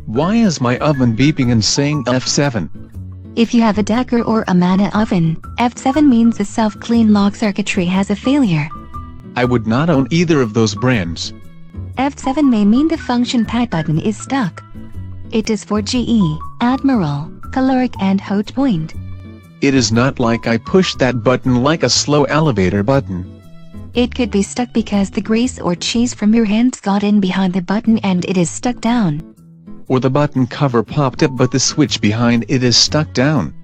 Why is my oven beeping and saying F7? If you have a Dacor or Amana oven, F7 means the self-clean lock circuitry has a failure. I would not own either of those brands. F7 may mean the function pad button is stuck. It is for GE, Admiral, Caloric and Hotpoint. It is not like I pushed that button like a slow elevator button. It could be stuck because the grease or cheese from your hands got in behind the button and it is stuck down. Or the button cover popped up but the switch behind it is stuck down.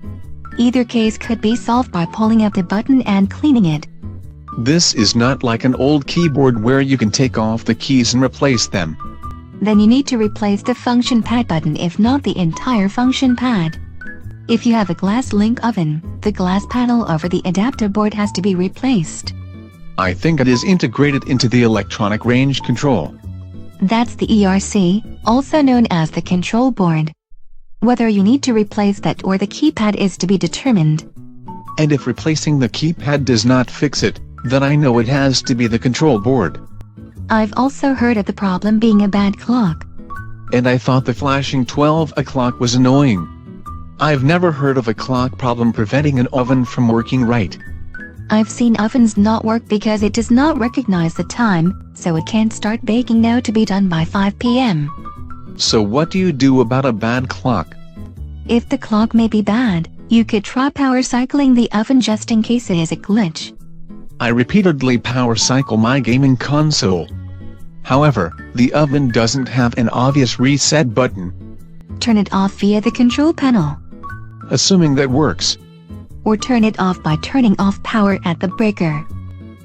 Either case could be solved by pulling out the button and cleaning it. This is not like an old keyboard where you can take off the keys and replace them. Then you need to replace the function pad button, if not the entire function pad. If you have a glass link oven, the glass panel over the adapter board has to be replaced. I think it is integrated into the electronic range control. That's the ERC, also known as the control board. Whether you need to replace that or the keypad is to be determined. And if replacing the keypad does not fix it, then I know it has to be the control board. I've also heard of the problem being a bad clock. And I thought the flashing 12 o'clock was annoying. I've never heard of a clock problem preventing an oven from working right. I've seen ovens not work because it does not recognize the time, so it can't start baking now to be done by 5 p.m. So what do you do about a bad clock? If the clock may be bad, you could try power cycling the oven just in case it is a glitch. I repeatedly power cycle my gaming console. However, the oven doesn't have an obvious reset button. Turn it off via the control panel. Assuming that works. Or turn it off by turning off power at the breaker.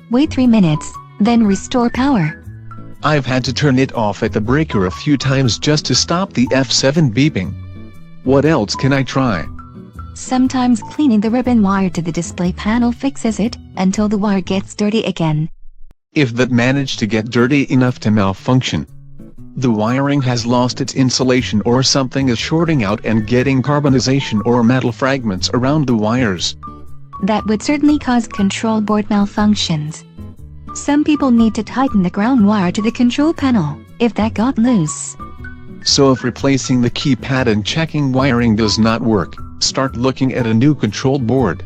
Wait 3 minutes, then restore power. I've had to turn it off at the breaker a few times just to stop the F7 beeping. What else can I try? Sometimes cleaning the ribbon wire to the display panel fixes it, until the wire gets dirty again. If that managed to get dirty enough to malfunction, the wiring has lost its insulation or something is shorting out and getting carbonization or metal fragments around the wires. That would certainly cause control board malfunctions. Some people need to tighten the ground wire to the control panel, if that got loose. So if replacing the keypad and checking wiring does not work, start looking at a new control board.